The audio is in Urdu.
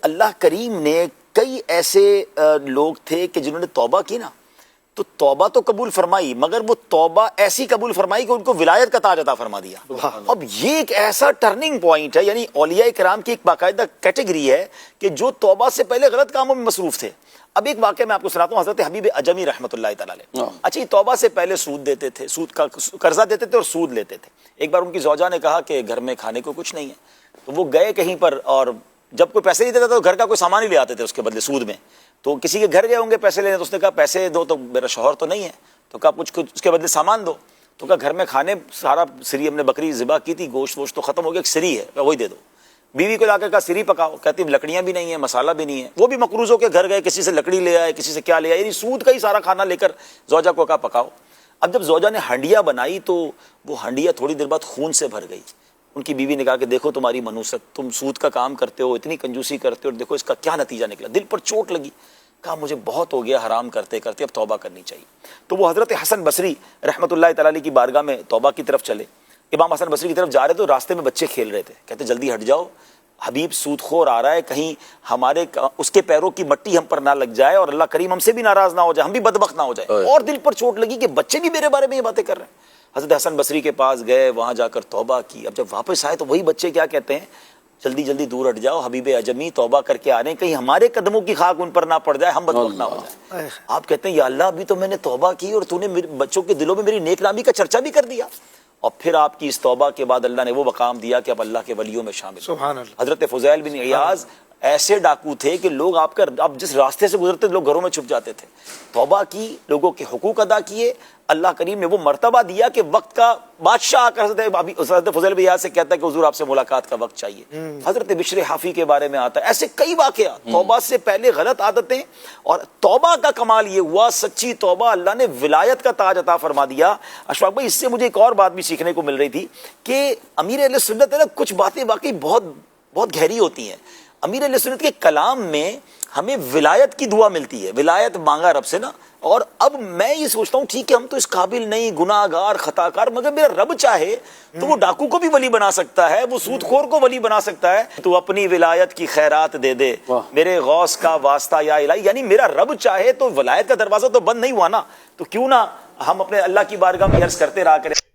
اللہ کریم نے کئی ایسے لوگ تھے کہ جنہوں نے توبہ کی نا تو توبہ تو قبول فرمائی، مگر وہ توبہ ایسی قبول فرمائی کہ ان کو ولایت کا تاج عطا فرما دیا۔ اب یہ ایک ایسا ٹرننگ پوائنٹ ہے، یعنی اولیاء کرام کی ایک باقاعدہ کیٹیگری ہے کہ جو توبہ سے پہلے غلط کاموں میں مصروف تھے۔ اب ایک واقعہ میں آپ کو سناتا ہوں، حضرت حبیب عجمی رحمۃ اللہ تعالی علیہ، اچھا یہ توبہ سے پہلے سود دیتے تھے، سود کا قرضہ دیتے تھے اور سود لیتے تھے۔ ایک بار ان کی زوجہ نے کہا کہ گھر میں کھانے کو کچھ نہیں ہے، تو وہ گئے کہیں پر، اور جب کوئی پیسے نہیں دیتا تو گھر کا کوئی سامان ہی لے آتے تھے اس کے بدلے سود میں۔ تو کسی کے گھر گئے ہوں گے پیسے لینے، تو اس نے کہا پیسے دو، تو میرا شوہر تو نہیں ہے، تو کہا کچھ اس کے بدلے سامان دو، تو کہا گھر میں کھانے سارا سری ہم نے بکری ذبح کی تھی، گوشت ووشت تو ختم ہو گیا، ایک سری ہے وہی دے دو۔ بیوی کو لا کے کہا سری پکاؤ، کہتی لکڑیاں بھی نہیں ہیں، مسالہ بھی نہیں ہے۔ وہ بھی مقروضوں کے گھر گئے، کسی سے لکڑی لے آئے، کسی سے کیا لے آئے، یعنی سود کا ہی سارا کھانا لے کر زوجہ کو کہا پکاؤ۔ اب جب زوجہ نے ہنڈیا بنائی تو وہ ہنڈیا تھوڑی دیر بعد خون سے بھر گئی۔ ان کی بیوی نے کہا کہ دیکھو تمہاری منوست، تم سود کا کام کرتے ہو، اتنی کنجوسی کرتے ہو، اور دیکھو اس کا کیا نتیجہ نکلا۔ دل پر چوٹ لگی، کہا مجھے بہت ہو گیا حرام کرتے کرتے، اب توبہ کرنی چاہیے۔ تو وہ حضرت حسن بصری رحمۃ اللہ تعالی علیہ کی بارگاہ میں توبہ کی طرف چلے۔ امام حسن بصری کی طرف جا رہے تو راستے میں بچے کھیل رہے تھے، کہتے جلدی ہٹ جاؤ، حبیب سود خور آ رہا ہے، کہیں ہمارے اس کے پیروں کی مٹی ہم پر نہ لگ جائے اور اللہ کریم ہم سے بھی ناراض نہ ہو جائے، ہم بھی بدبخت نہ ہو جائے۔ اور دل پر چوٹ لگی کہ بچے بھی میرے بارے میں یہ باتیں کر رہے ہیں۔ حضرت حسن بصری کے پاس گئے، وہاں جا کر توبہ کی۔ اب جب واپس آئے تو وہی بچے کیا کہتے ہیں، جلدی جلدی دور ہٹ جاؤ، حبیب اجمی توبہ کر کے آ رہے ہیں، کہیں ہمارے قدموں کی خاک ان پر نہ پڑ جائے، ہم بدبخت نہ ہو جائے۔ آپ کہتے ہیں یا اللہ ابھی تو میں نے توبہ کی اور تو نے بچوں کے دلوں میں میری نیک نامی کا چرچا بھی کر دیا۔ اور پھر آپ کی اس توبہ کے بعد اللہ نے وہ مقام دیا کہ اب اللہ کے ولیوں میں شامل۔ سبحان اللہ۔ حضرت فضیل بن عیاض ایسے ڈاکو تھے کہ لوگ آپ جس راستے سے گزرتے لوگ گھروں میں چھپ جاتے تھے۔ توبہ کی، لوگوں کے حقوق ادا کیے، اللہ کریم نے وہ مرتبہ دیا کہ وقت کا بادشاہ آ کر حضرت فضیل بن عیاض سے کہتا ہے کہ حضور آپ سے ملاقات کا وقت چاہیے۔ حضرت بشر حافی کے بارے میں آتا ہے، ایسے کئی واقعات۔ توبہ سے پہلے غلط عادتیں، اور توبہ کا کمال یہ ہوا، سچی توبہ اللہ نے ولایت کا تاج عطا فرما دیا۔ اشفاق بھائی، اس سے مجھے ایک اور بات بھی سیکھنے کو مل رہی تھی کہ امیر اہل سنت ہے نا، کچھ باتیں واقعی بہت بہت گہری ہوتی ہیں۔ امیر اہل سنت کے کلام میں ہمیں ولایت کی دعا ملتی ہے، ولایت مانگا رب سے نا۔ اور اب میں یہ سوچتا ہوں ٹھیک ہے ہم تو اس قابل نہیں، گناہ گار، خطا کار، مگر میرا رب چاہے تو وہ ڈاکو کو بھی ولی بنا سکتا ہے، وہ سود خور کو ولی بنا سکتا ہے۔ تو اپنی ولایت کی خیرات دے دے میرے غوث کا واسطہ یا الہی، یعنی میرا رب چاہے تو ولایت کا دروازہ تو بند نہیں ہوا نا، تو کیوں نہ ہم اپنے اللہ کی بارگاہ میں عرض کرتے رہا کریں۔